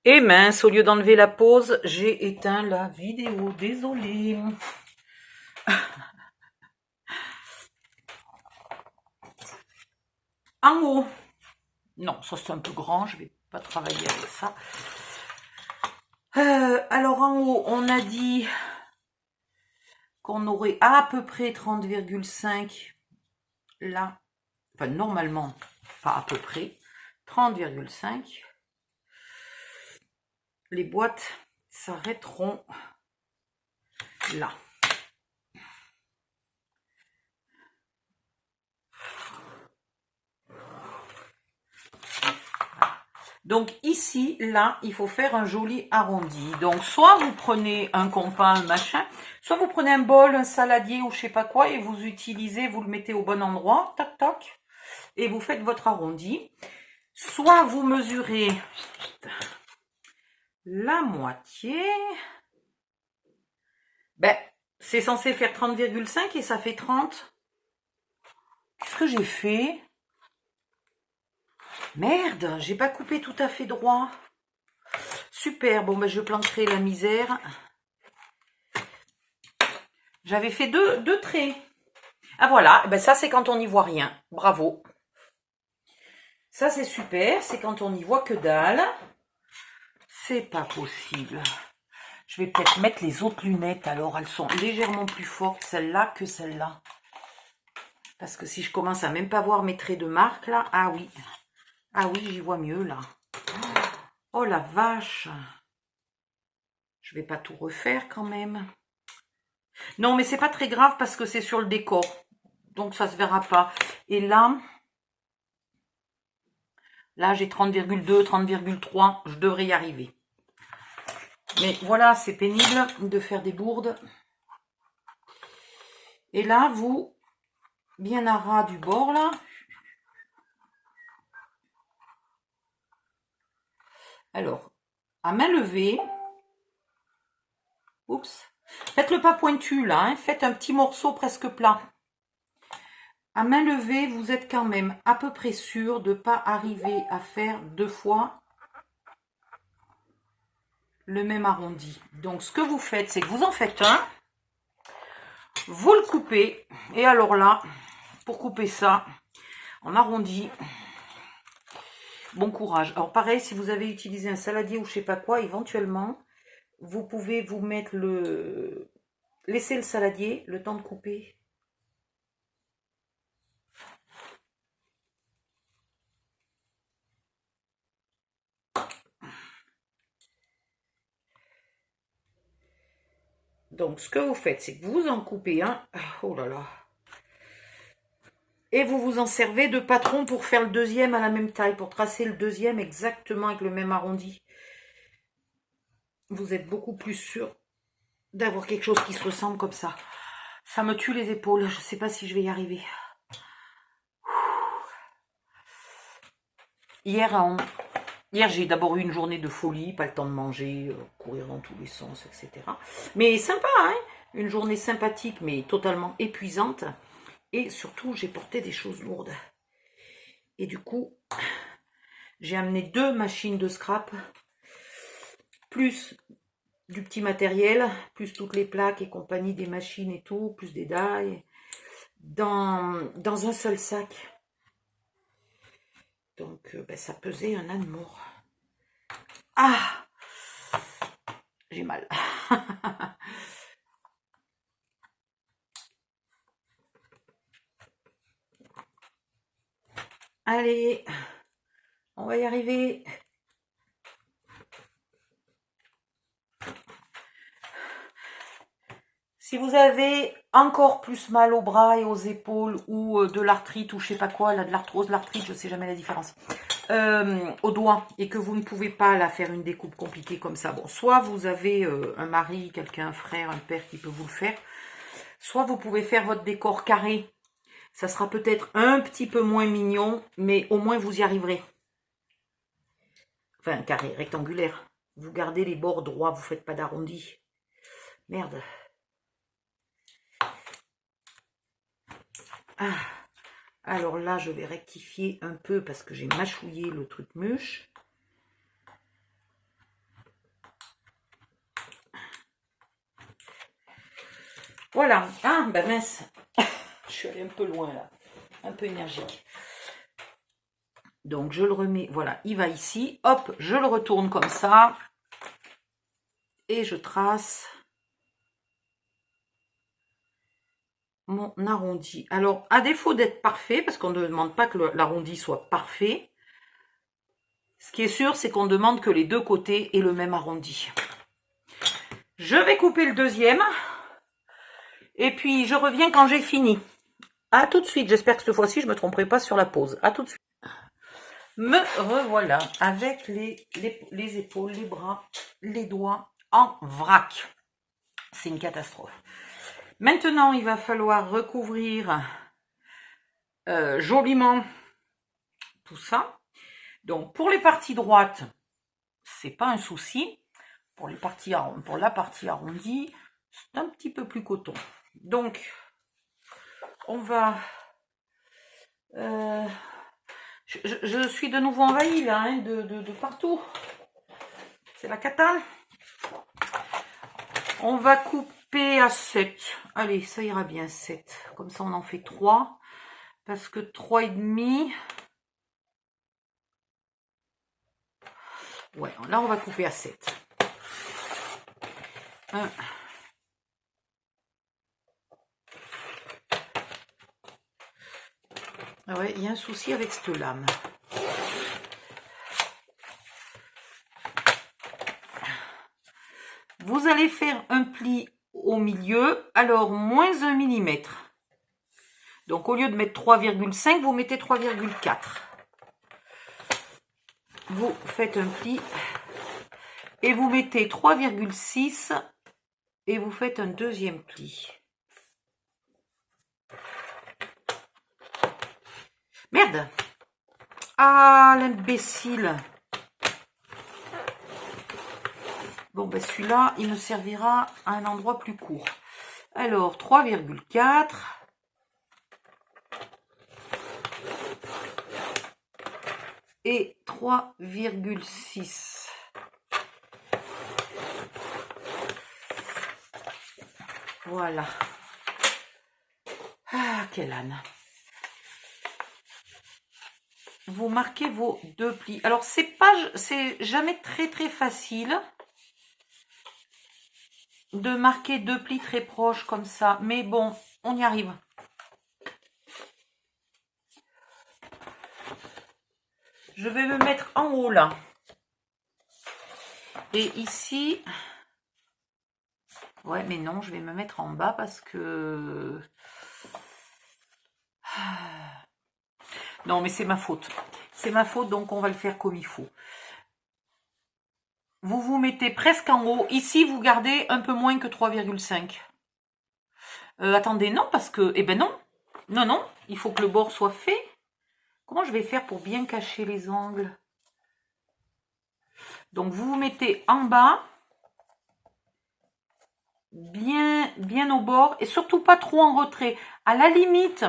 Et mince, au lieu d'enlever la pause, j'ai éteint la vidéo. Désolée. En haut. Non, ça c'est un peu grand, je vais pas travailler avec ça. Alors en haut, on a dit qu'on aurait à peu près 30,5 là. Enfin, normalement, pas à peu près. 30,5. Les boîtes s'arrêteront là. Donc ici, là, il faut faire un joli arrondi. Donc soit vous prenez un compas, un machin, soit vous prenez un bol, un saladier ou je sais pas quoi et vous utilisez, vous le mettez au bon endroit, tac tac, et vous faites votre arrondi. Soit vous mesurez la moitié. Ben, c'est censé faire 30,5 et ça fait 30. Qu'est-ce que j'ai fait? Merde, j'ai pas coupé tout à fait droit. Super, bon ben je planterai la misère. J'avais fait deux traits. Ah voilà, ben ça c'est quand on n'y voit rien. Bravo. Ça c'est super, c'est quand on n'y voit que dalle. C'est pas possible. Je vais peut-être mettre les autres lunettes alors. Elles sont légèrement plus fortes celles-là que celles-là. Parce que si je commence à même pas voir mes traits de marque là. Ah oui. Ah oui, j'y vois mieux là. Oh la vache. Je vais pas tout refaire quand même. Non, mais c'est pas très grave parce que c'est sur le décor. Donc ça se verra pas. Et là j'ai 30,2, 30,3. Je devrais y arriver. Mais voilà, c'est pénible de faire des bourdes. Et là, vous, bien à ras du bord là. Alors, à main levée. Oups. Faites-le pas pointu là, hein. Faites un petit morceau presque plat. À main levée, vous êtes quand même à peu près sûr de ne pas arriver à faire deux fois le même arrondi. Donc, ce que vous faites, c'est que vous en faites un, vous le coupez, et alors là, pour couper ça, en arrondi, bon courage. Alors pareil, si vous avez utilisé un saladier ou je sais pas quoi, éventuellement, vous pouvez vous mettre laisser le saladier, le temps de couper. Donc, ce que vous faites, c'est que vous en coupez un. Oh là là. Et vous vous en servez de patron pour faire le deuxième à la même taille, pour tracer le deuxième exactement avec le même arrondi. Vous êtes beaucoup plus sûr d'avoir quelque chose qui se ressemble comme ça. Ça me tue les épaules. Je ne sais pas si je vais y arriver. Hier, j'ai d'abord eu une journée de folie, pas le temps de manger, courir dans tous les sens, etc. Mais sympa, hein? Une journée sympathique, mais totalement épuisante. Et surtout, j'ai porté des choses lourdes. Et du coup, j'ai amené 2 machines de scrap, plus du petit matériel, plus toutes les plaques et compagnie des machines et tout, plus des dalles, dans un seul sac. Donc, ça pesait un amour. Ah! J'ai mal. Allez, on va y arriver. Si vous avez encore plus mal aux bras et aux épaules ou de l'arthrite ou je sais pas quoi, là, de l'arthrose, l'arthrite, je sais jamais la différence, au doigt et que vous ne pouvez pas là faire une découpe compliquée comme ça, bon, soit vous avez un mari, quelqu'un, un frère, un père qui peut vous le faire, soit vous pouvez faire votre décor carré. Ça sera peut-être un petit peu moins mignon, mais au moins vous y arriverez. Enfin, carré, rectangulaire. Vous gardez les bords droits, vous faites pas d'arrondi. Merde. Ah. Alors là, je vais rectifier un peu parce que j'ai mâchouillé le truc mûche. Voilà. Ah, ben mince. Je suis allée un peu loin là. Un peu énergique. Donc, je le remets. Voilà, il va ici. Hop, je le retourne comme ça. Et je trace mon arrondi. Alors, à défaut d'être parfait, parce qu'on ne demande pas que l'arrondi soit parfait, ce qui est sûr, c'est qu'on demande que les deux côtés aient le même arrondi. Je vais couper le deuxième. Et puis, je reviens quand j'ai fini. À tout de suite. J'espère que cette fois-ci, je ne me tromperai pas sur la pause. À tout de suite. Me revoilà avec les épaules, les bras, les doigts en vrac. C'est une catastrophe. Maintenant, il va falloir recouvrir joliment tout ça. Donc, pour les parties droites, c'est pas un souci. Pour la partie arrondie, c'est un petit peu plus coton. Donc, on va... je suis de nouveau envahie là, hein, de partout. C'est la cata. On va couper à 7. Allez, ça ira bien, 7. Comme ça, on en fait 3. Parce que 3,5... Ouais, là, on va couper à 7. 1. Ah ouais, il y a un souci avec cette lame. Vous allez faire un pli au milieu, alors moins 1 mm. Donc, au lieu de mettre 3,5, vous mettez 3,4. Vous faites un pli et vous mettez 3,6 et vous faites un deuxième pli. Merde! Ah, l'imbécile! Bon, ben celui-là, il me servira à un endroit plus court. Alors, 3,4. Et 3,6. Voilà. Ah, quel âne. Vous marquez vos deux plis. Alors, c'est jamais très facile de marquer deux plis très proches comme ça. Mais bon, on y arrive. Je vais me mettre en haut là. Et ici... Ouais, mais non, je vais me mettre en bas parce que... Non, mais c'est ma faute. C'est ma faute, donc on va le faire comme il faut. Vous vous mettez presque en haut. Ici, vous gardez un peu moins que 3,5. Attendez, non, parce que... Eh ben non. Non, il faut que le bord soit fait. Comment je vais faire pour bien cacher les angles? Donc, vous vous mettez en bas. Bien au bord. Et surtout pas trop en retrait. À la limite,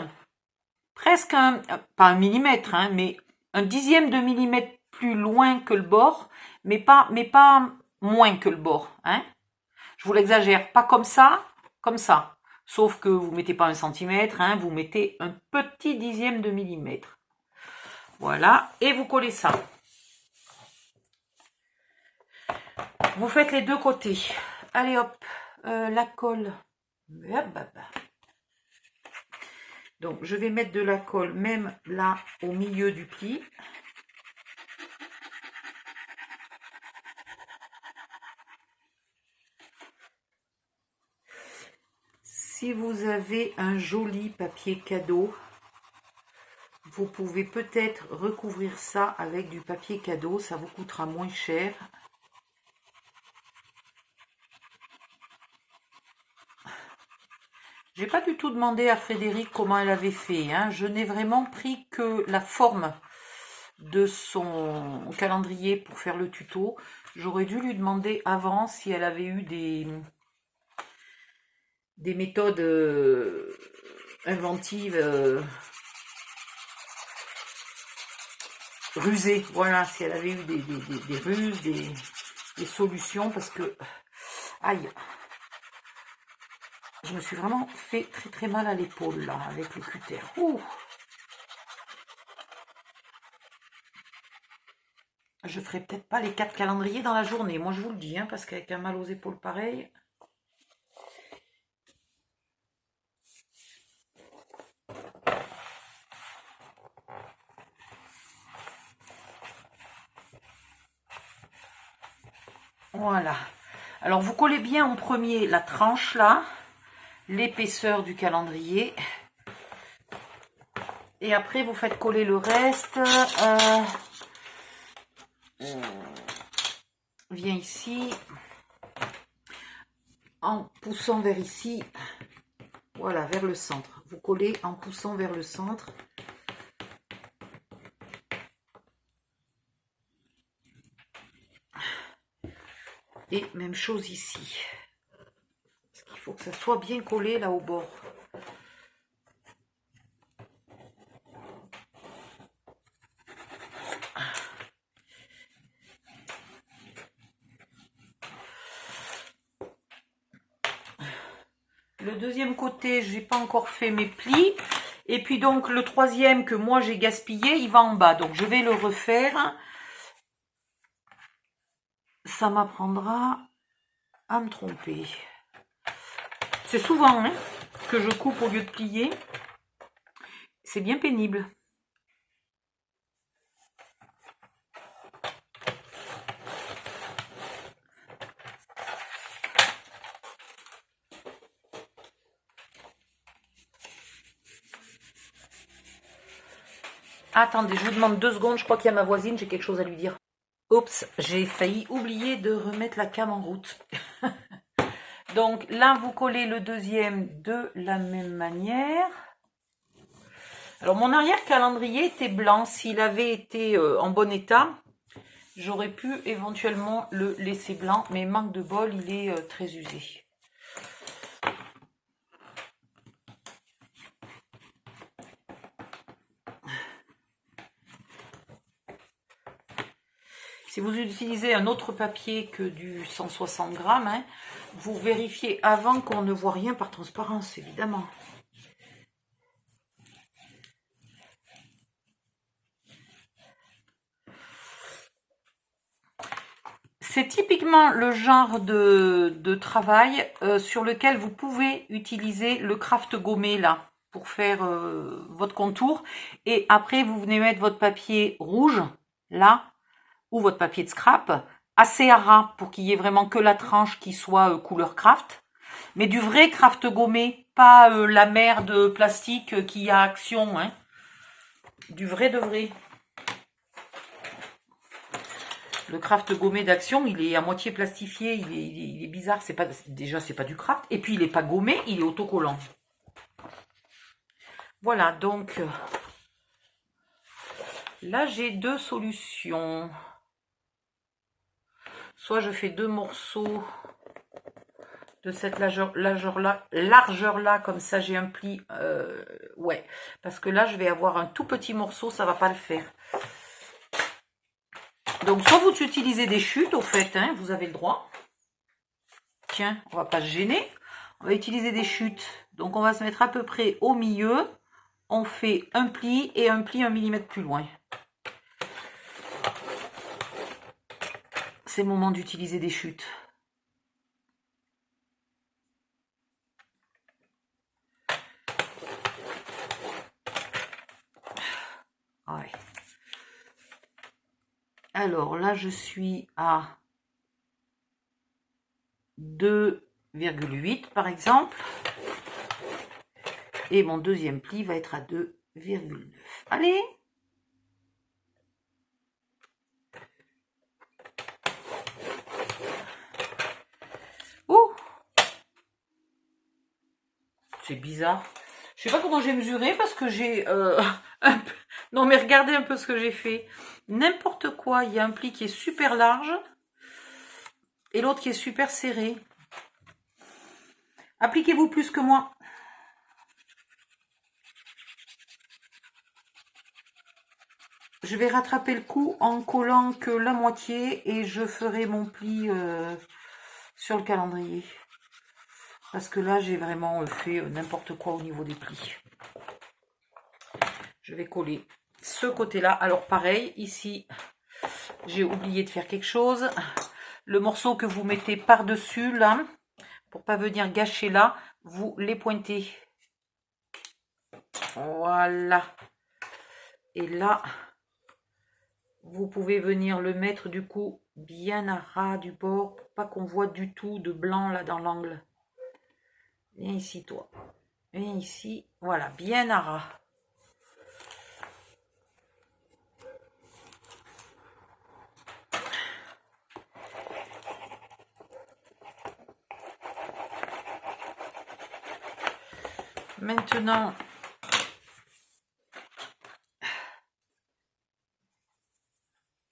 presque pas un millimètre, hein, mais un dixième de millimètre plus loin que le bord. Mais pas moins que le bord. Hein. Je vous l'exagère. Pas comme ça, comme ça. Sauf que vous ne mettez pas 1 centimètre, hein, vous mettez un petit dixième de millimètre. Voilà, et vous collez ça. Vous faites les deux côtés. Allez hop, la colle. Donc, je vais mettre de la colle même là, au milieu du pli. Si vous avez un joli papier cadeau, vous pouvez peut-être recouvrir ça avec du papier cadeau, ça vous coûtera moins cher. J'ai pas du tout demandé à Frédéric comment elle avait fait, hein. Je n'ai vraiment pris que la forme de son calendrier pour faire le tuto. J'aurais dû lui demander avant si elle avait eu des méthodes inventives, rusées. Voilà, si elle avait eu des ruses, des solutions, parce que... Aïe. Je me suis vraiment fait très très mal à l'épaule là avec le cutter. Ouh. Je ferai peut-être pas les 4 calendriers dans la journée, moi je vous le dis, hein, parce qu'avec un mal aux épaules pareil. Voilà. Alors vous collez bien en premier la tranche là, l'épaisseur du calendrier. Et après vous faites coller le reste. Viens ici. En poussant vers ici. Voilà, vers le centre. Vous collez en poussant vers le centre. Et même chose ici. Parce qu'il faut que ça soit bien collé là au bord. Le deuxième côté, je n'ai pas encore fait mes plis. Et puis donc le troisième que moi j'ai gaspillé, il va en bas. Donc je vais le refaire. Ça m'apprendra à me tromper. C'est souvent hein, que je coupe au lieu de plier. C'est bien pénible. Attendez, je vous demande 2 secondes. Je crois qu'il y a ma voisine, j'ai quelque chose à lui dire. Oups, j'ai failli oublier de remettre la cam en route. Donc là, vous collez le deuxième de la même manière. Alors mon arrière calendrier était blanc. S'il avait été en bon état, j'aurais pu éventuellement le laisser blanc. Mais manque de bol, il est très usé. Si vous utilisez un autre papier que du 160 grammes, hein, vous vérifiez avant qu'on ne voit rien par transparence, évidemment. C'est typiquement le genre de travail sur lequel vous pouvez utiliser le craft gommé là pour faire votre contour. Et après, vous venez mettre votre papier rouge là ou votre papier de scrap assez à ras pour qu'il y ait vraiment que la tranche qui soit couleur craft. Mais du vrai craft gommé, pas la merde plastique qui a action. Hein. Du vrai de vrai. Le craft gommé d'Action, il est à moitié plastifié, il est bizarre. C'est pas, déjà, c'est pas du craft. Et puis, il n'est pas gommé, il est autocollant. Voilà, donc, là, j'ai 2 solutions. Soit je fais 2 morceaux de cette largeur-là, comme ça, j'ai un pli. Ouais, parce que là, je vais avoir un tout petit morceau, ça va pas le faire. Donc, soit vous utilisez des chutes, au fait, hein, vous avez le droit. Tiens, on va pas se gêner. On va utiliser des chutes. Donc, on va se mettre à peu près au milieu. On fait un pli et un pli 1 mm plus loin. C'est le moment d'utiliser des chutes. Ouais. Alors là, je suis à 2,8 par exemple. Et mon deuxième pli va être à 2,9. Allez! Oh! C'est bizarre. Je sais pas comment j'ai mesuré parce que j'ai... Non mais regardez un peu ce que j'ai fait. N'importe quoi. Il y a un pli qui est super large et l'autre qui est super serré. Appliquez-vous plus que moi. Je vais rattraper le coup en collant que la moitié et je ferai mon pli sur le calendrier. Parce que là, j'ai vraiment fait n'importe quoi au niveau des plis. Je vais coller ce côté-là. Alors pareil, ici, j'ai oublié de faire quelque chose. Le morceau que vous mettez par-dessus, là, pour pas venir gâcher là, vous les pointez. Voilà. Et là, vous pouvez venir le mettre du coup bien à ras du bord pour pas qu'on voit du tout de blanc là dans l'angle. Viens ici toi. Viens ici. Voilà, bien à ras. Maintenant,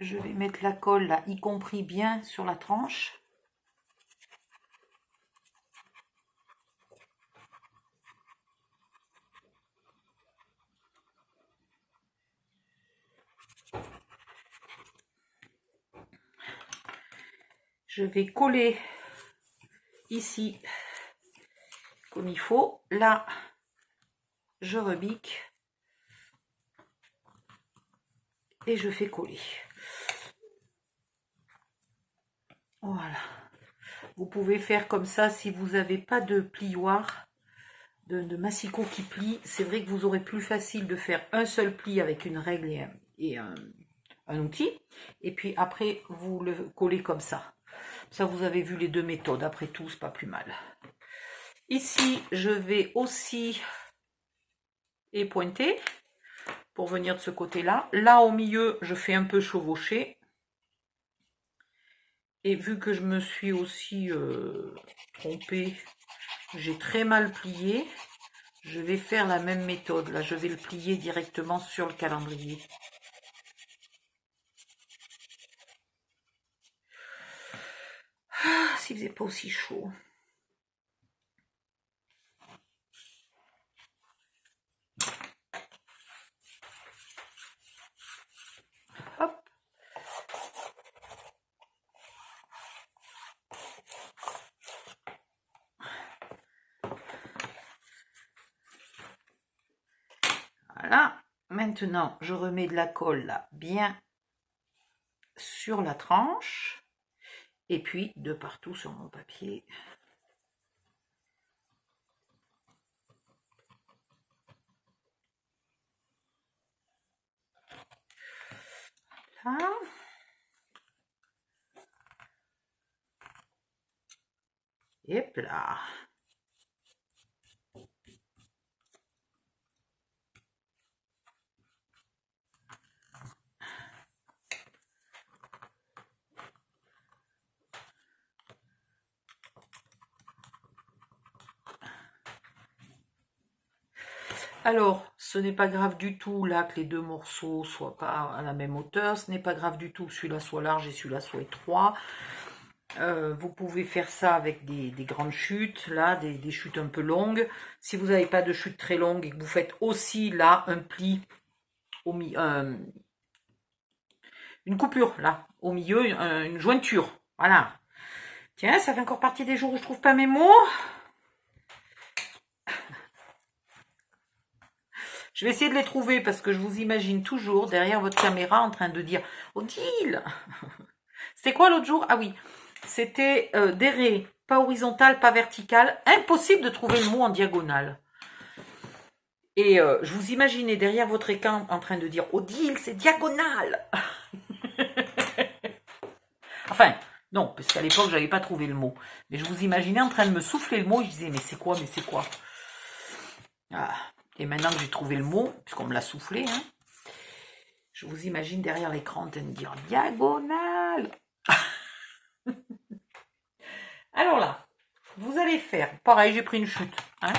je vais mettre la colle là, y compris bien sur la tranche. Je vais coller ici comme il faut. Là, je rebique et je fais coller. Voilà. Vous pouvez faire comme ça si vous n'avez pas de plioir, de massicot qui plie. C'est vrai que vous aurez plus facile de faire un seul pli avec une règle et un outil. Et puis après, vous le collez comme ça. Ça, vous avez vu les deux méthodes. Après tout, c'est pas plus mal. Ici, je vais aussi pointer pour venir de ce côté-là. Là, au milieu, je fais un peu chevaucher. Et vu que je me suis aussi trompée, j'ai très mal plié, je vais faire la même méthode. Là, je vais le plier directement sur le calendrier. Ah, s'il faisait pas aussi chaud. Hop. Voilà. Maintenant, je remets de la colle là, bien sur la tranche. Et puis, de partout sur mon papier. Là. Et là. Alors, ce n'est pas grave du tout là que les deux morceaux soient pas à la même hauteur. Ce n'est pas grave du tout que celui-là soit large et celui-là soit étroit. Vous pouvez faire ça avec des grandes chutes, là, des chutes un peu longues. Si vous n'avez pas de chute très longue et que vous faites aussi là un pli, une coupure là, au milieu, une jointure. Voilà. Tiens, ça fait encore partie des jours où je trouve pas mes mots. Je vais essayer de les trouver parce que je vous imagine toujours derrière votre caméra en train de dire « Odile !» C'était quoi l'autre jour? Ah oui, c'était des raies, pas horizontales, pas verticales. Impossible de trouver le mot en diagonale. Et je vous imaginais derrière votre écran en train de dire « Odile, c'est diagonal !» Enfin, non, parce qu'à l'époque, j'avais pas trouvé le mot. Mais je vous imaginais en train de me souffler le mot. Je disais « Mais c'est quoi? Mais c'est quoi ?» Ah. Et maintenant que j'ai trouvé le mot, puisqu'on me l'a soufflé, hein, je vous imagine derrière l'écran en train de dire diagonale. Alors là, vous allez faire, pareil, j'ai pris une chute. Hein.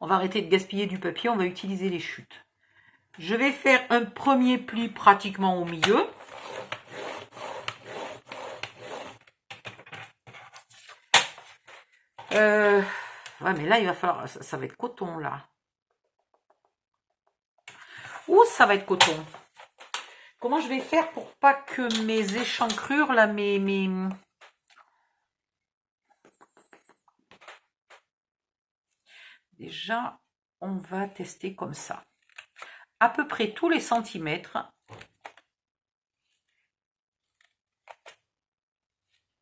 On va arrêter de gaspiller du papier, on va utiliser les chutes. Je vais faire un premier pli pratiquement au milieu. Ouais, mais là, il va falloir, ça va être coton, là. Ouh, ça va être coton. Comment je vais faire pour pas que mes échancrures, là, mes... déjà, on va tester comme ça. À peu près tous les centimètres.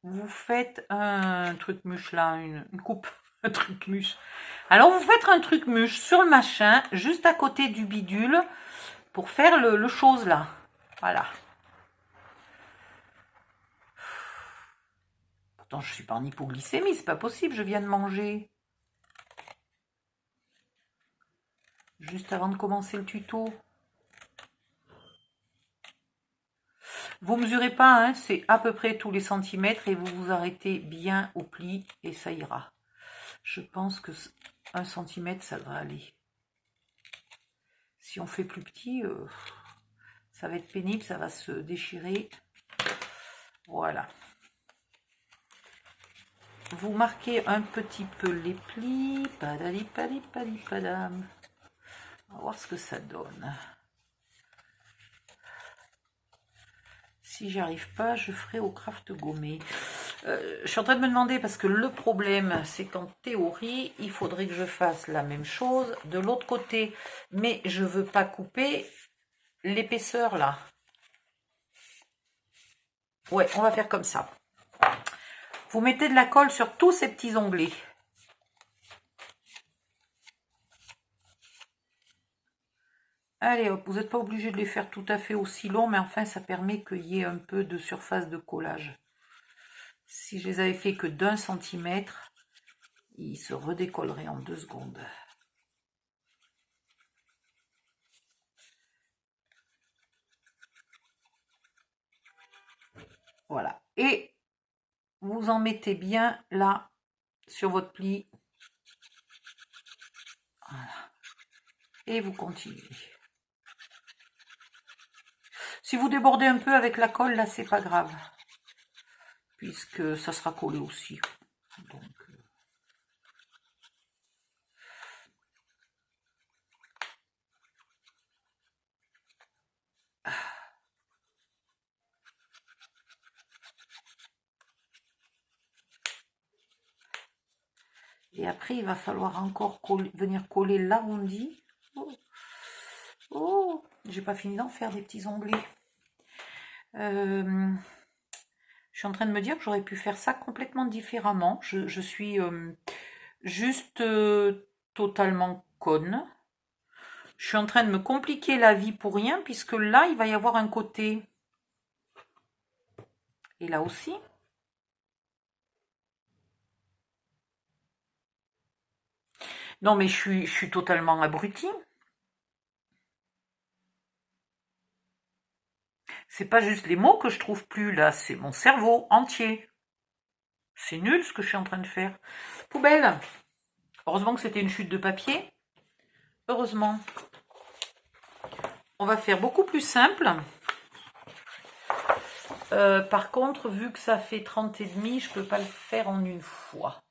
Vous faites un truc mûche là, une coupe, un truc mûche. Alors vous faites un truc mûche sur le machin, juste à côté du bidule, pour faire le chose là. Voilà. Pourtant je suis pas en hypoglycémie, c'est pas possible, je viens de manger. Juste avant de commencer le tuto. Vous mesurez pas, hein, c'est à peu près tous les centimètres et vous vous arrêtez bien au pli et ça ira. Je pense que 1 centimètre, ça devrait aller. Si on fait plus petit, ça va être pénible, ça va se déchirer. Voilà. Vous marquez un petit peu les plis. Padali, pali, pali, padam. On va voir ce que ça donne. Si j'y arrive pas, je ferai au craft gommé. Je suis en train de me demander, parce que le problème, c'est qu'en théorie, il faudrait que je fasse la même chose de l'autre côté. Mais je veux pas couper l'épaisseur là. Ouais, on va faire comme ça. Vous mettez de la colle sur tous ces petits onglets. Allez hop, vous n'êtes pas obligé de les faire tout à fait aussi longs, mais enfin ça permet qu'il y ait un peu de surface de collage. Si je les avais fait que d'1 centimètre, ils se redécolleraient en 2 secondes. Voilà. Et vous en mettez bien là, sur votre pli. Voilà. Et vous continuez. Si vous débordez un peu avec la colle, là, c'est pas grave. Puisque ça sera collé aussi. Donc, et après, il va falloir encore venir coller l'arrondi. Oh, oh, j'ai pas fini d'en faire des petits onglets. Je suis en train de me dire que j'aurais pu faire ça complètement différemment. Je suis juste totalement conne. Je suis en train de me compliquer la vie pour rien, puisque là, il va y avoir un côté. Et là aussi. Non, mais je suis totalement abrutie. C'est pas juste les mots que je trouve plus, là, c'est mon cerveau entier. C'est nul ce que je suis en train de faire. Poubelle. Heureusement que c'était une chute de papier. Heureusement. On va faire beaucoup plus simple. Par contre, vu que ça fait 30 et demi, je peux pas le faire en une fois.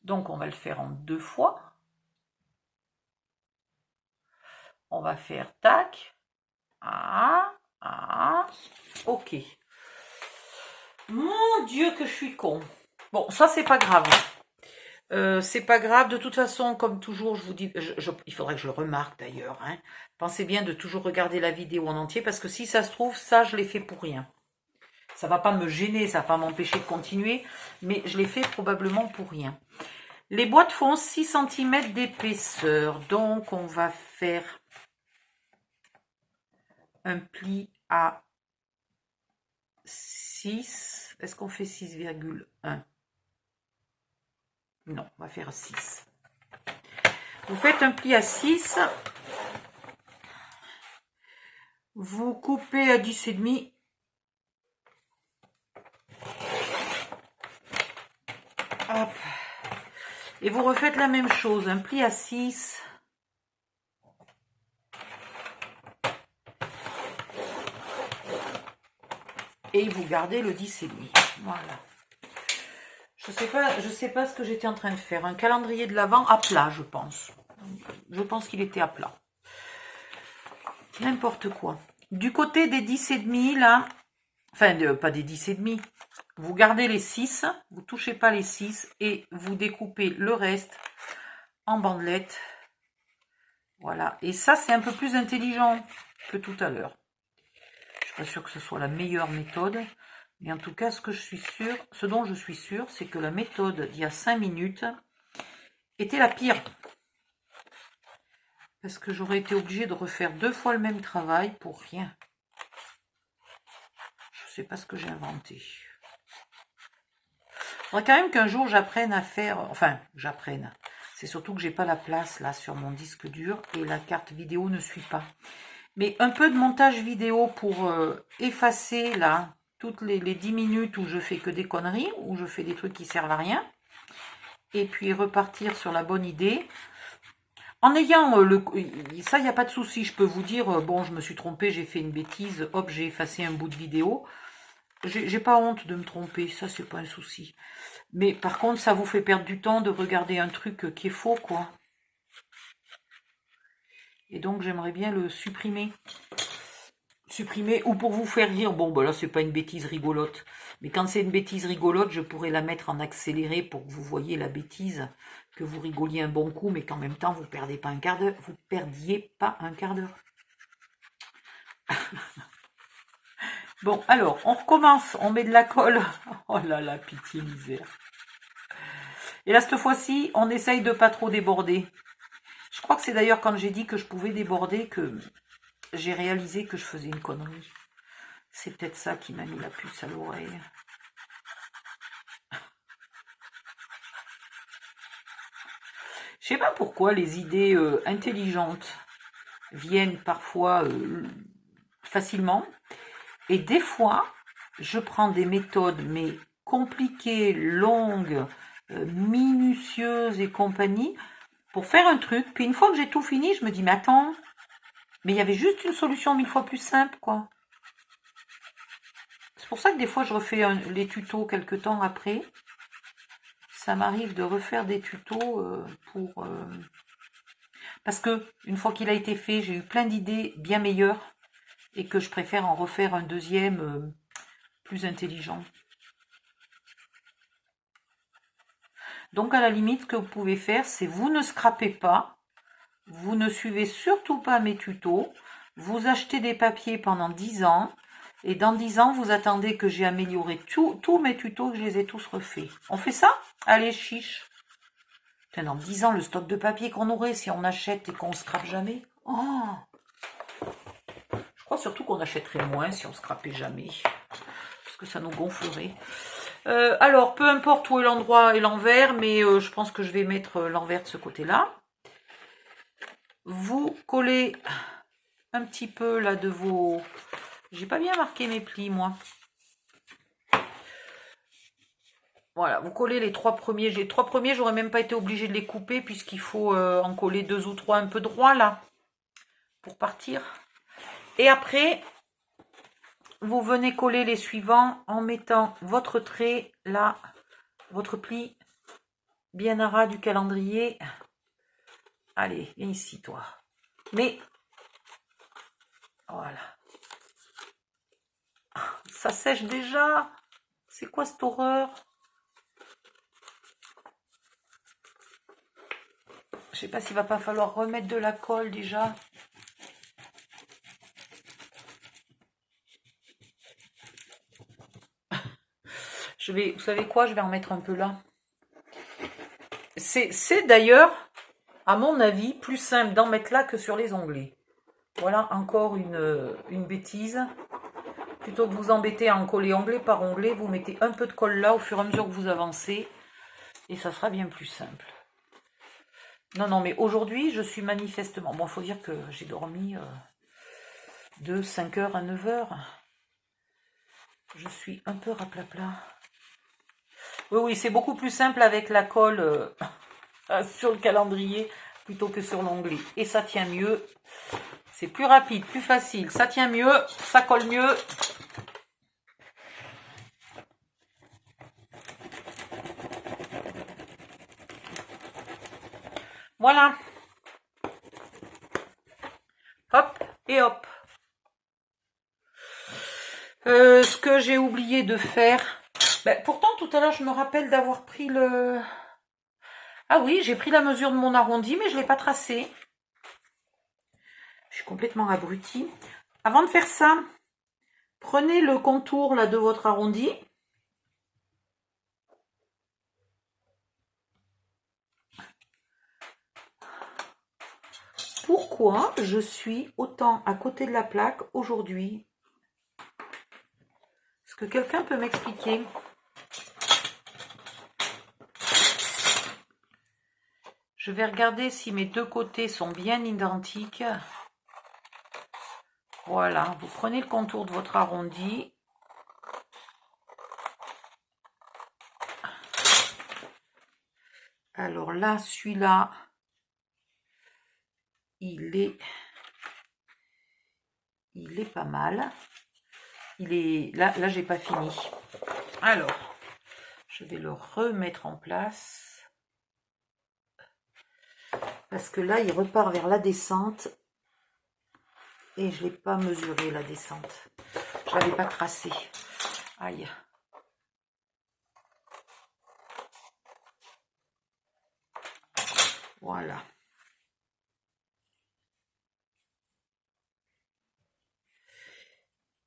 Donc, on va le faire en 2 fois. On va faire tac. Ok. Mon Dieu que je suis con. Bon, ça c'est pas grave. C'est pas grave, de toute façon, comme toujours, je vous dis, il faudrait que je le remarque d'ailleurs. Hein. Pensez bien de toujours regarder la vidéo en entier, parce que si ça se trouve, ça je l'ai fait pour rien. Ça va pas me gêner, ça va pas m'empêcher de continuer, mais je l'ai fait probablement pour rien. Les boîtes font 6 cm d'épaisseur, donc on va faire un pli à 6. Est-ce qu'on fait 6,1? Non, on va faire 6. Vous faites un pli à 6. Vous coupez à 10,5. Hop. Et vous refaites la même chose, un pli à 6. Et vous gardez le 10,5. Voilà. Je sais pas ce que j'étais en train de faire. Un calendrier de l'Avent à plat, je pense. Je pense qu'il était à plat. N'importe quoi. Du côté des 10,5, là, enfin, pas des 10,5, vous gardez les 6, vous touchez pas les 6 et vous découpez le reste en bandelettes. Voilà. Et ça, c'est un peu plus intelligent que tout à l'heure. Je suis pas sûre que ce soit la meilleure méthode. Mais en tout cas, ce dont je suis sûre, c'est que la méthode d'il y a 5 minutes était la pire. Parce que j'aurais été obligée de refaire 2 fois le même travail pour rien. Je sais pas ce que j'ai inventé. Il faudrait quand même qu'un jour j'apprenne à faire... Enfin, j'apprenne. C'est surtout que j'ai pas la place là sur mon disque dur et la carte vidéo ne suit pas. Mais un peu de montage vidéo pour effacer là toutes les 10 minutes où je fais que des conneries, où je fais des trucs qui servent à rien. Et puis repartir sur la bonne idée. En ayant ça, il n'y a pas de souci. Je peux vous dire, bon, je me suis trompée, j'ai fait une bêtise, hop, j'ai effacé un bout de vidéo. J'ai pas honte de me tromper, ça, c'est pas un souci. Mais par contre, ça vous fait perdre du temps de regarder un truc qui est faux, quoi. Et donc, j'aimerais bien le supprimer. Supprimer, ou pour vous faire rire. Bon, ben là, c'est pas une bêtise rigolote. Mais quand c'est une bêtise rigolote, je pourrais la mettre en accéléré pour que vous voyez la bêtise, que vous rigoliez un bon coup, mais qu'en même temps, vous perdiez pas un quart d'heure. Vous perdiez pas un quart d'heure. Bon, alors, on recommence. On met de la colle. Oh là là, pitié, misère. Et là, cette fois-ci, on essaye de pas trop déborder. Je crois que c'est d'ailleurs quand j'ai dit que je pouvais déborder que j'ai réalisé que je faisais une connerie. C'est peut-être ça qui m'a mis la puce à l'oreille. Je sais pas pourquoi les idées intelligentes viennent parfois facilement. Et des fois, je prends des méthodes, mais compliquées, longues, minutieuses et compagnie, pour faire un truc. Puis une fois que j'ai tout fini, je me dis, mais attends, mais il y avait juste une solution 1000 fois plus simple, quoi. C'est pour ça que des fois, je refais les tutos quelques temps après. Ça m'arrive de refaire des tutos parce que une fois qu'il a été fait, j'ai eu plein d'idées bien meilleures et que je préfère en refaire un deuxième plus intelligent. Donc à la limite, ce que vous pouvez faire, c'est vous ne scrapez pas, vous ne suivez surtout pas mes tutos, vous achetez des papiers pendant 10 ans, et dans 10 ans, vous attendez que j'ai amélioré tous mes tutos, que je les ai tous refaits. On fait ça? Allez, chiche. Putain, dans 10 ans, le stock de papier qu'on aurait si on achète et qu'on ne scrape jamais. Oh, je crois surtout qu'on achèterait moins si on ne scrapait jamais. Parce que ça nous gonflerait. Alors, peu importe où est l'endroit et l'envers, mais je pense que je vais mettre l'envers de ce côté-là. Vous collez un petit peu là de vos... J'ai pas bien marqué mes plis, moi. Voilà, vous collez les 3 premiers. Les 3 premiers, j'aurais même pas été obligée de les couper puisqu'il faut en coller 2 ou 3 un peu droit là pour partir. Et après, vous venez coller les suivants en mettant votre trait là, votre pli bien à ras du calendrier. Allez, viens ici toi. Mais voilà. Ça sèche déjà. C'est quoi cette horreur? Je sais pas s'il va pas falloir remettre de la colle déjà. Vous savez quoi? Je vais en mettre un peu là. C'est d'ailleurs, à mon avis, plus simple d'en mettre là que sur les onglets. Voilà encore une bêtise. Plutôt que vous embêter à en coller onglet par onglet, vous mettez un peu de colle là au fur et à mesure que vous avancez. Et ça sera bien plus simple. Non, non, mais aujourd'hui, je suis manifestement... Bon, il faut dire que j'ai dormi de 5h à 9h. Je suis un peu raplapla. Oui, oui, c'est beaucoup plus simple avec la colle sur le calendrier plutôt que sur l'onglet. Et ça tient mieux. C'est plus rapide, plus facile. Ça tient mieux, ça colle mieux. Voilà. Hop et hop. Ce que j'ai oublié de faire... Ben, pourtant, tout à l'heure, je me rappelle d'avoir pris le... Ah oui, j'ai pris la mesure de mon arrondi, mais je ne l'ai pas tracé. Je suis complètement abrutie. Avant de faire ça, prenez le contour là de votre arrondi. Pourquoi je suis autant à côté de la plaque aujourd'hui? Est-ce que quelqu'un peut m'expliquer? Je vais regarder si mes deux côtés sont bien identiques. Voilà, vous prenez le contour de votre arrondi. Alors là, celui-là, il est pas mal. Il est là j'ai pas fini. Alors, je vais le remettre en place. Parce que là, il repart vers la descente. Et je ne l'ai pas mesuré, la descente. Je ne l'avais pas tracé. Aïe. Voilà.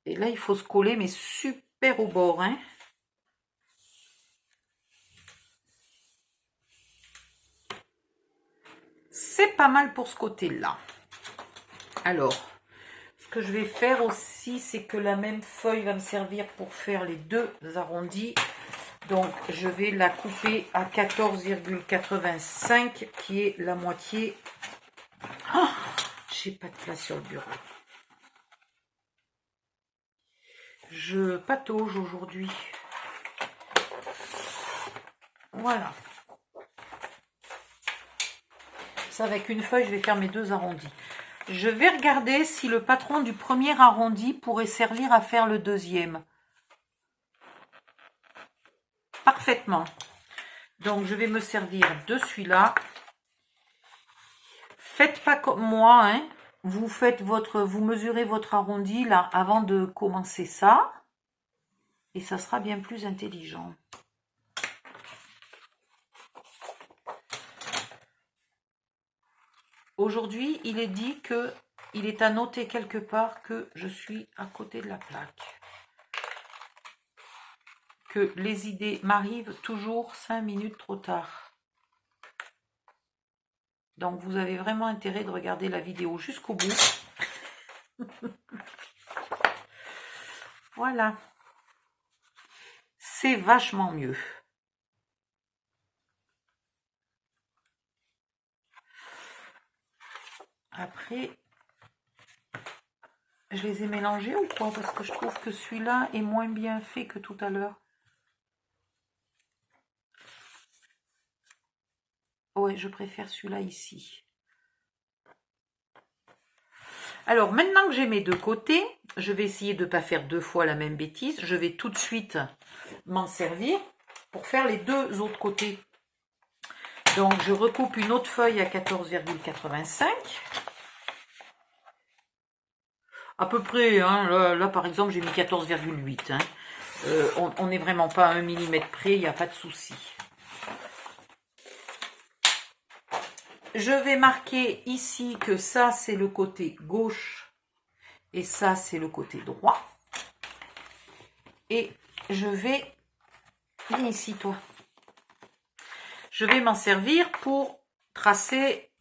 Et là, il faut se coller, mais super au bord, hein. C'est pas mal pour ce côté-là. Alors, ce que je vais faire aussi, c'est que la même feuille va me servir pour faire les deux arrondis. Donc, je vais la couper à 14,85, qui est la moitié. Oh, j'ai pas de place sur le bureau. Je patauge aujourd'hui. Voilà. Ça, avec une feuille, je vais faire mes deux arrondis. Je vais regarder si le patron du premier arrondi pourrait servir à faire le deuxième. Parfaitement. Donc, je vais me servir de celui-là. Faites pas comme moi, hein. Vous mesurez votre arrondi là avant de commencer ça. Et ça sera bien plus intelligent. Aujourd'hui, il est dit que il est à noter quelque part que je suis à côté de la plaque. Que les idées m'arrivent toujours 5 minutes trop tard. Donc, vous avez vraiment intérêt de regarder la vidéo jusqu'au bout. Voilà. C'est vachement mieux. Après, je les ai mélangés ou quoi? Parce que je trouve que celui-là est moins bien fait que tout à l'heure. Ouais, je préfère celui-là ici. Alors, maintenant que j'ai mes deux côtés, je vais essayer de ne pas faire deux fois la même bêtise. Je vais tout de suite m'en servir pour faire les deux autres côtés. Donc, je recoupe une autre feuille à 14,85. À peu près, hein, là par exemple, j'ai mis 14,8. Hein. On n'est vraiment pas à 1 mm près, il n'y a pas de souci. Je vais marquer ici que ça, c'est le côté gauche et ça, c'est le côté droit. Et je vais... Viens ici, toi. Je vais m'en servir pour tracer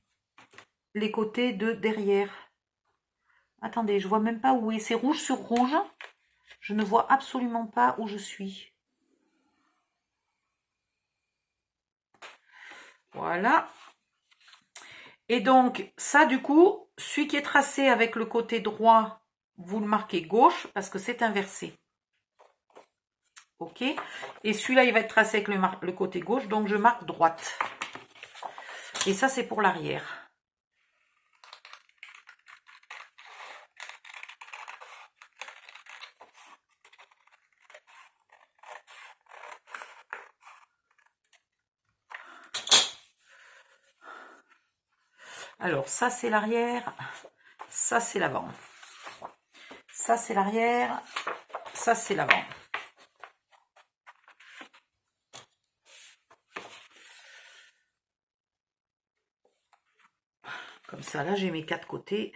les côtés de derrière. Attendez, je vois même pas où est. C'est rouge sur rouge. Je ne vois absolument pas où je suis. Voilà. Et donc, ça, du coup, celui qui est tracé avec le côté droit, vous le marquez gauche parce que c'est inversé. Ok. Et celui-là, il va être tracé avec le côté gauche, donc je marque droite. Et ça, c'est pour l'arrière. Alors, ça, c'est l'arrière. Ça, c'est l'avant. Ça, c'est l'arrière. Ça, c'est l'avant. Comme ça, là, j'ai mes 4 côtés.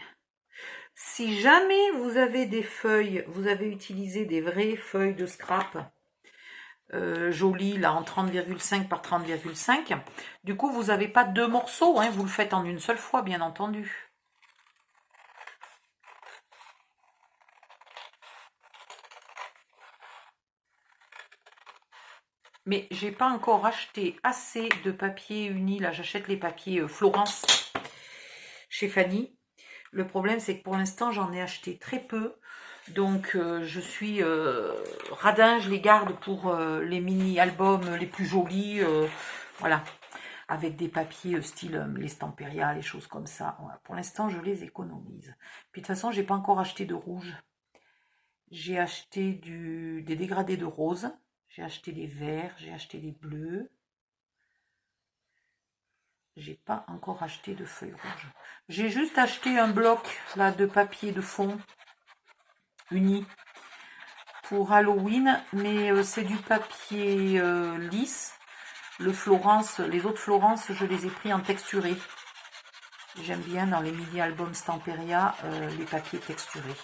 Si jamais vous avez des feuilles, vous avez utilisé des vraies feuilles de scrap jolies, là, en 30,5 par 30,5, du coup, vous n'avez pas 2 morceaux, hein, vous le faites en une seule fois, bien entendu. Mais j'ai pas encore acheté assez de papier uni. Là, j'achète les papiers Florence chez Fanny. Le problème, c'est que pour l'instant, j'en ai acheté très peu. Donc, je suis radin. Je les garde pour les mini-albums les plus jolis. Voilà. Avec des papiers style les Stamperia, les choses comme ça. Voilà. Pour l'instant, je les économise. Puis, de toute façon, j'ai pas encore acheté de rouge. J'ai acheté des dégradés de rose. J'ai acheté des verts, j'ai acheté des bleus. J'ai pas encore acheté de feuilles rouges. J'ai juste acheté un bloc là de papier de fond uni pour Halloween, mais c'est du papier lisse. Le Florence, les autres Florence, je les ai pris en texturé. J'aime bien dans les mini-albums Stamperia les papiers texturés.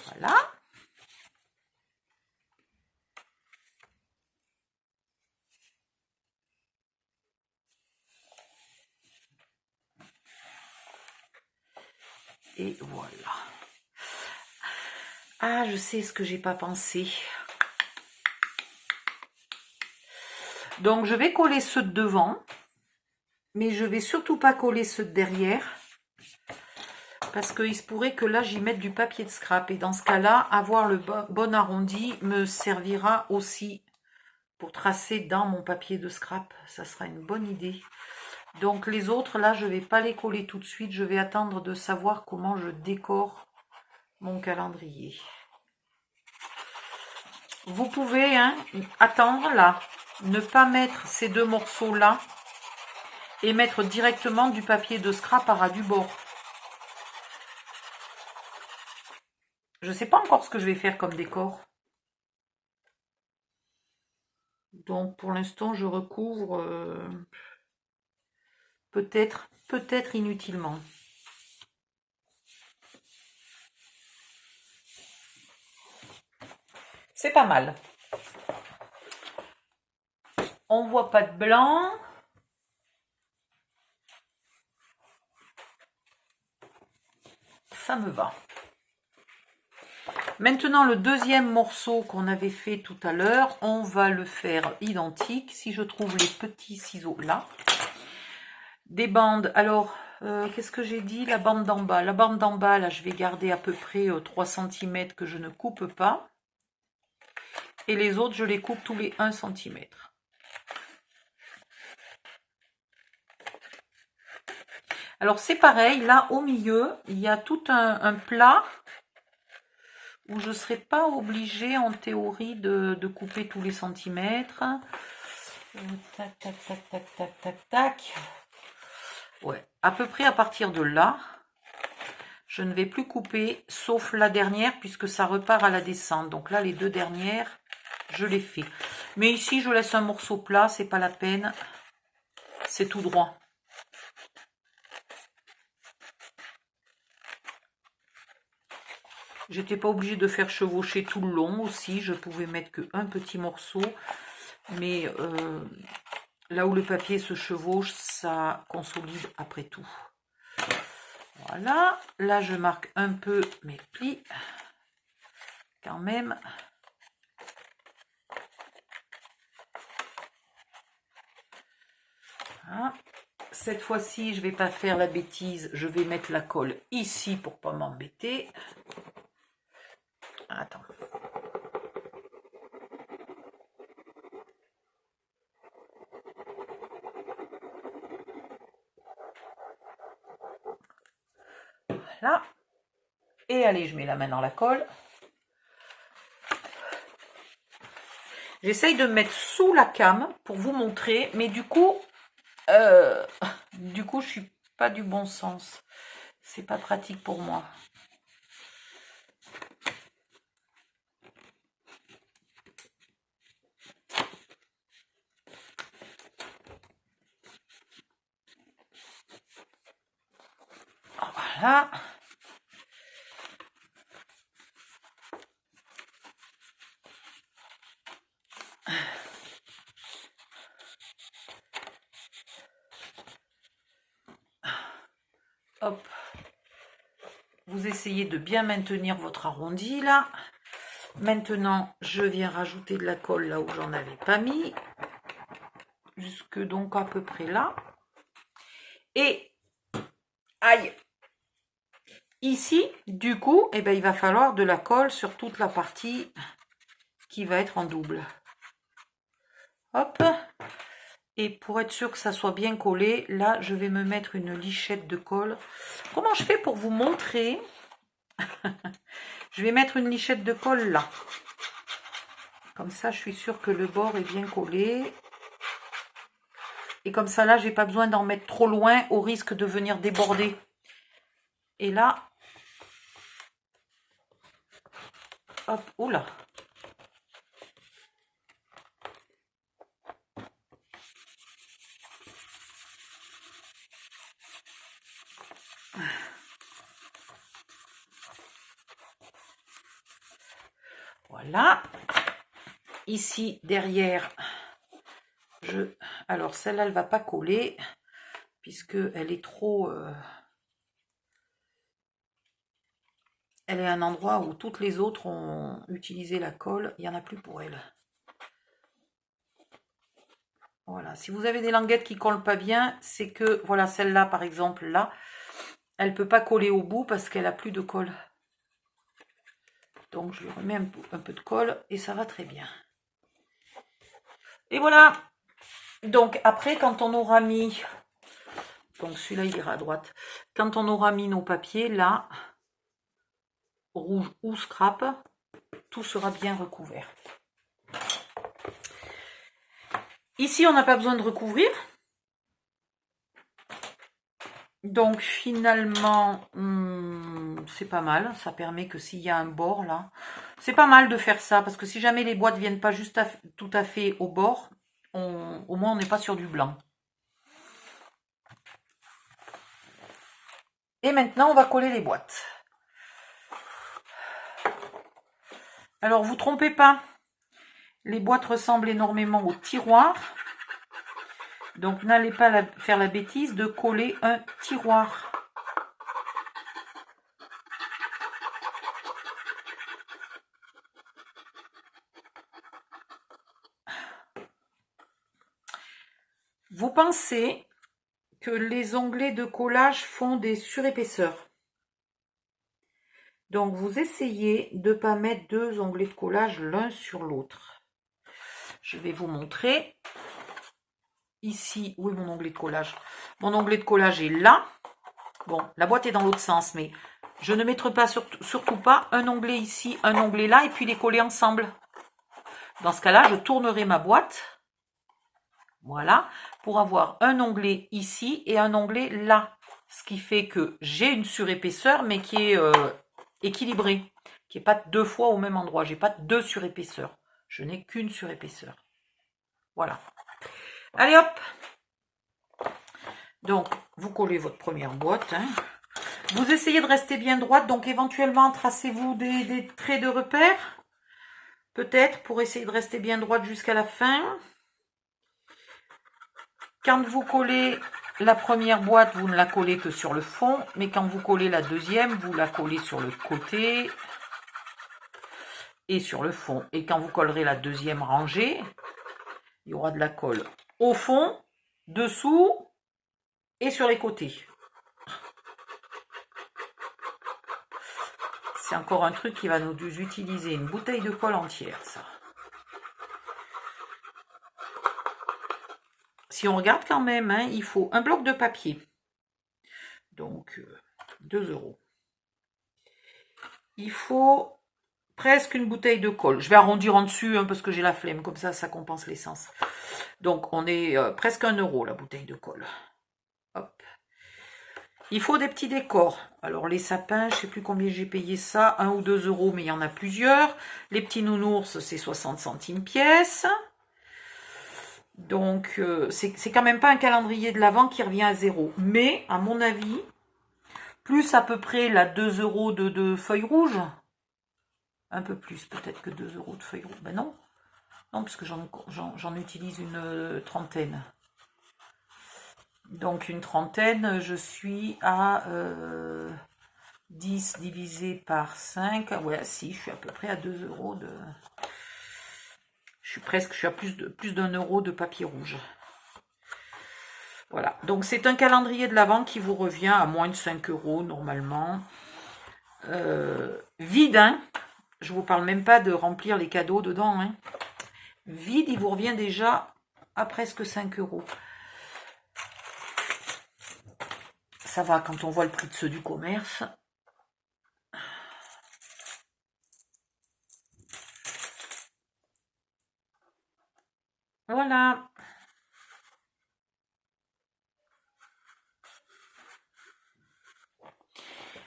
Voilà. Et voilà. Ah, je sais ce que j'ai pas pensé. Donc, je vais coller ceux de devant. Mais je vais surtout pas coller ceux de derrière. Parce qu'il se pourrait que là, j'y mette du papier de scrap. Et dans ce cas-là, avoir le bon arrondi me servira aussi pour tracer dans mon papier de scrap. Ça sera une bonne idée. Donc, les autres, là, je vais pas les coller tout de suite. Je vais attendre de savoir comment je décore mon calendrier. Vous pouvez attendre là. Ne pas mettre ces deux morceaux-là. Et mettre directement du papier de scrap à ras du bord. Je ne sais pas encore ce que je vais faire comme décor. Donc pour l'instant, je recouvre peut-être inutilement. C'est pas mal. On voit pas de blanc. Ça me va. Maintenant, le deuxième morceau qu'on avait fait tout à l'heure, on va le faire identique. Si je trouve les petits ciseaux là. Des bandes. Alors, qu'est-ce que j'ai dit? La bande d'en bas. La bande d'en bas, là, je vais garder à peu près 3 cm que je ne coupe pas. Et les autres, je les coupe tous les 1 cm. Alors, c'est pareil. Là, au milieu, il y a tout un plat où je ne serai pas obligée, en théorie, de couper tous les centimètres. Tac, tac, tac, tac, tac, tac, tac. Ouais, à peu près à partir de là, je ne vais plus couper, sauf la dernière, puisque ça repart à la descente. Donc là, les deux dernières, je les fais. Mais ici, je laisse un morceau plat, c'est pas la peine. C'est tout droit. J'étais pas obligée de faire chevaucher tout le long aussi. Je pouvais mettre qu'un petit morceau. Mais là où le papier se chevauche, ça consolide après tout. Voilà. Là, je marque un peu mes plis. Quand même. Voilà. Cette fois-ci, je vais pas faire la bêtise. Je vais mettre la colle ici pour pas m'embêter. Attends. Voilà. Et allez, je mets la main dans la colle. J'essaye de me mettre sous la came pour vous montrer, mais du coup, je suis pas du bon sens. C'est pas pratique pour moi. Voilà. Hop. Vous essayez de bien maintenir votre arrondi là. Maintenant, je viens rajouter de la colle là où j'en avais pas mis. Jusque donc à peu près là. Et, aïe, ici, du coup, eh ben, il va falloir de la colle sur toute la partie qui va être en double. Hop. Et pour être sûr que ça soit bien collé, là, je vais me mettre une lichette de colle. Comment je fais pour vous montrer? Je vais mettre une lichette de colle là. Comme ça, je suis sûre que le bord est bien collé. Et comme ça, là, j'ai pas besoin d'en mettre trop loin au risque de venir déborder. Et là, hop, oula. Voilà. Ici, derrière, alors celle-là, elle va pas coller, puisque elle est trop... Elle est un endroit où toutes les autres ont utilisé la colle. Il n'y en a plus pour elle. Voilà. Si vous avez des languettes qui ne collent pas bien, c'est que, voilà, celle-là, par exemple, là, elle ne peut pas coller au bout parce qu'elle n'a plus de colle. Donc, je lui remets un peu de colle et ça va très bien. Et voilà. Donc, après, quand on aura mis... Donc, celui-là, il ira à droite. Quand on aura mis nos papiers, là, rouge ou scrap, tout sera bien recouvert. Ici, on n'a pas besoin de recouvrir. Donc, finalement, c'est pas mal. Ça permet que s'il y a un bord, là... C'est pas mal de faire ça, parce que si jamais les boîtes ne viennent pas juste tout à fait au bord, au moins, on n'est pas sur du blanc. Et maintenant, on va coller les boîtes. Alors, vous ne trompez pas. Les boîtes ressemblent énormément au tiroir. Donc, n'allez pas faire la bêtise de coller un tiroir. Vous pensez que les onglets de collage font des surépaisseurs. Donc, vous essayez de ne pas mettre deux onglets de collage l'un sur l'autre. Je vais vous montrer. Ici, où est mon onglet de collage? Mon onglet de collage est là. Bon, la boîte est dans l'autre sens, mais je ne mettrai pas surtout pas un onglet ici, un onglet là, et puis les coller ensemble. Dans ce cas-là, je tournerai ma boîte. Voilà, pour avoir un onglet ici et un onglet là. Ce qui fait que j'ai une surépaisseur, mais qui est équilibrée. Qui n'est pas deux fois au même endroit. Je n'ai pas deux surépaisseurs. Je n'ai qu'une surépaisseur. Voilà. Allez hop. Donc, vous collez votre première boîte. Hein. Vous essayez de rester bien droite. Donc, éventuellement, tracez-vous des traits de repère. Peut-être pour essayer de rester bien droite jusqu'à la fin. Quand vous collez la première boîte, vous ne la collez que sur le fond. Mais quand vous collez la deuxième, vous la collez sur le côté et sur le fond. Et quand vous collerez la deuxième rangée, il y aura de la colle au fond, dessous et sur les côtés. C'est encore un truc qui va nous utiliser une bouteille de colle entière, ça. Si on regarde quand même, hein, il faut un bloc de papier. Donc, 2 €. Il faut presque une bouteille de colle. Je vais arrondir en dessus hein, parce que j'ai la flemme. Comme ça, ça compense l'essence. Donc, on est presque 1 € la bouteille de colle. Hop. Il faut des petits décors. Alors, les sapins, je ne sais plus combien j'ai payé ça. 1 ou 2 €, mais il y en a plusieurs. Les petits nounours, c'est 60 centimes pièce. Donc, c'est quand même pas un calendrier de l'Avent qui revient à 0. Mais, à mon avis, plus à peu près la 2 € de feuilles rouges. Un peu plus peut-être que 2 € de feuilles rouges. Ben non, non, parce que j'en utilise une trentaine. Donc une trentaine, je suis à 10 divisé par 5. Ouais, si, je suis à peu près à 2 € de... Je suis à plus d'un euro de papier rouge. Voilà, donc c'est un calendrier de l'Avent qui vous revient à moins de 5 € normalement. Vide, hein. Je vous parle même pas de remplir les cadeaux dedans, hein. Vide, il vous revient déjà à presque 5 €. Ça va quand on voit le prix de ceux du commerce. Voilà.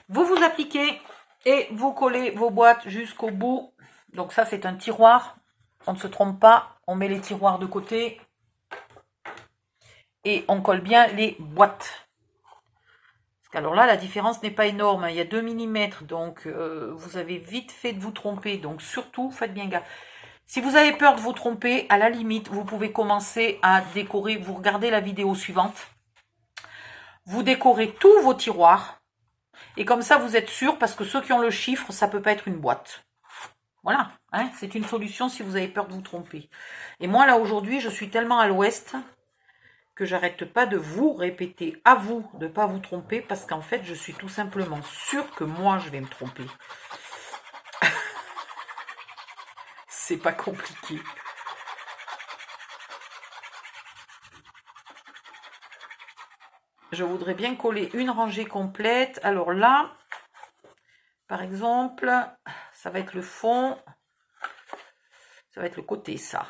Vous vous appliquez et vous collez vos boîtes jusqu'au bout. Donc ça, c'est un tiroir. On ne se trompe pas. On met les tiroirs de côté. Et on colle bien les boîtes. Parce qu'alors là, la différence n'est pas énorme. Il y a 2 mm. Donc, vous avez vite fait de vous tromper. Donc, surtout, faites bien gaffe. Si vous avez peur de vous tromper, à la limite, vous pouvez commencer à décorer. Vous regardez la vidéo suivante. Vous décorez tous vos tiroirs. Et comme ça, vous êtes sûr, parce que ceux qui ont le chiffre, ça peut pas être une boîte. Voilà, hein, c'est une solution si vous avez peur de vous tromper. Et moi, là, aujourd'hui, je suis tellement à l'ouest que j'arrête pas de vous répéter à vous de ne pas vous tromper, parce qu'en fait, je suis tout simplement sûre que moi, je vais me tromper. C'est pas compliqué. Je voudrais bien coller une rangée complète. Alors là, par exemple, ça va être le fond. Ça va être le côté, ça.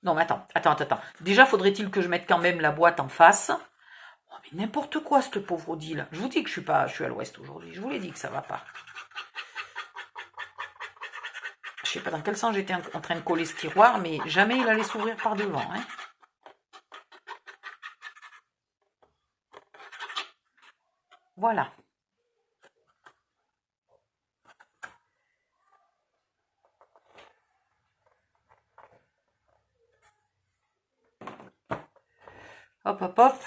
Non, mais attends. Déjà, faudrait-il que je mette quand même la boîte en face. Oh, mais n'importe quoi, cette pauvre Odile. Je vous dis que je suis à l'ouest aujourd'hui. Je vous l'ai dit que ça va pas. Je sais pas dans quel sens j'étais en train de coller ce tiroir, mais jamais il allait s'ouvrir par devant, hein. Voilà. Hop, hop, hop.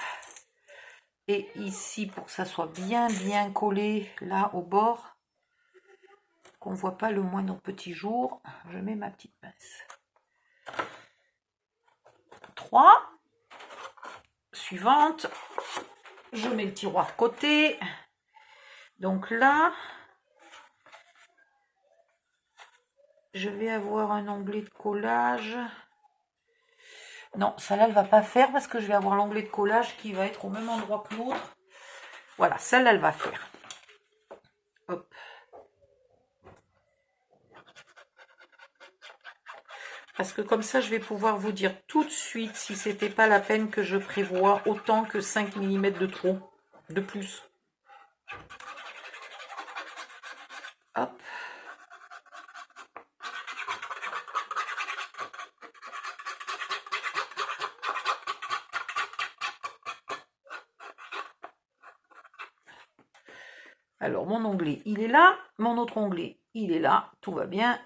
Et ici, pour que ça soit bien collé, là, au bord, qu'on ne voit pas le moindre petit jour, je mets ma petite pince. 3. Suivante. Je mets le tiroir côté. Donc là, je vais avoir un onglet de collage. Non, celle-là, elle ne va pas faire parce que je vais avoir l'onglet de collage qui va être au même endroit que l'autre. Voilà, celle-là, elle va faire. Hop. Parce que comme ça, je vais pouvoir vous dire tout de suite si c'était pas la peine que je prévois autant que 5 mm de trop, de plus. Hop. Alors, mon onglet, il est là. Mon autre onglet, il est là. Tout va bien.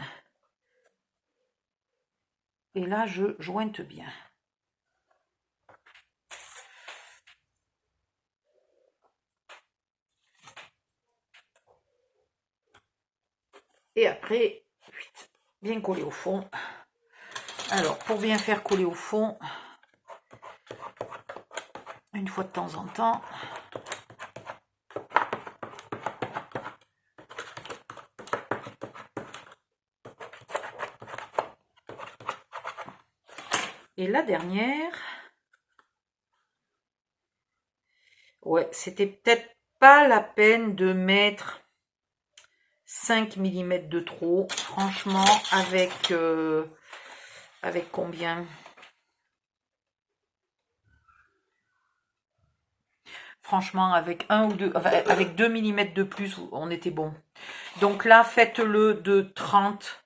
Et là, je jointe bien. Et après, bien coller au fond. Alors, pour bien faire coller au fond, une fois de temps en temps, et la dernière, ouais, c'était peut-être pas la peine de mettre 5 mm de trop, franchement, avec combien? Franchement, avec 1 ou 2, avec 2 mm de plus, on était bon. Donc là, faites-le de 30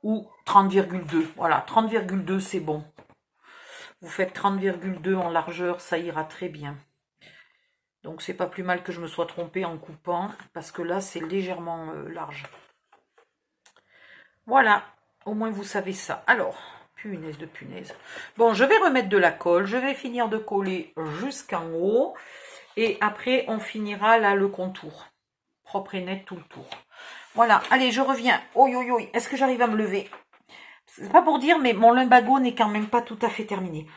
ou 30,2. Voilà, 30,2, c'est bon. Vous faites 30,2 en largeur, ça ira très bien. Donc c'est pas plus mal que je me sois trompée en coupant, parce que là c'est légèrement large. Voilà, au moins vous savez ça. Alors, punaise de punaise. Bon, je vais remettre de la colle, je vais finir de coller jusqu'en haut, et après on finira là le contour. Propre et net tout le tour. Voilà, allez, je reviens. Oi, oi, oi, est-ce que j'arrive à me lever? C'est pas pour dire, mais mon lumbago n'est quand même pas tout à fait terminé.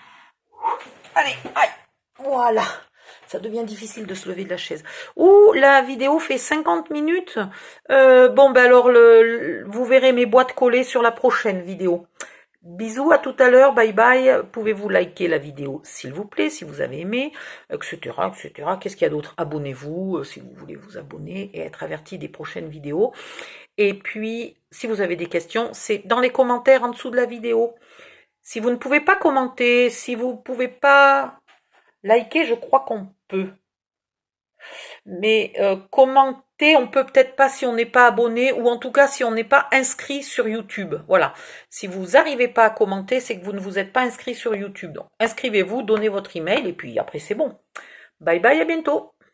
Allez, aïe, voilà. Ça devient difficile de se lever de la chaise. Ouh, la vidéo fait 50 minutes. Bon, ben alors, vous verrez mes boîtes collées sur la prochaine vidéo. Bisous, à tout à l'heure, bye bye. Pouvez-vous liker la vidéo, s'il vous plaît, si vous avez aimé, etc., etc. Qu'est-ce qu'il y a d'autre? Abonnez-vous, si vous voulez vous abonner et être averti des prochaines vidéos. Et puis, si vous avez des questions, c'est dans les commentaires en dessous de la vidéo. Si vous ne pouvez pas commenter, si vous ne pouvez pas liker, je crois qu'on peut. Mais commenter, on peut peut-être pas si on n'est pas abonné, ou en tout cas si on n'est pas inscrit sur YouTube. Voilà. Si vous n'arrivez pas à commenter, c'est que vous ne vous êtes pas inscrit sur YouTube. Donc, inscrivez-vous, donnez votre email, et puis après c'est bon. Bye bye, à bientôt.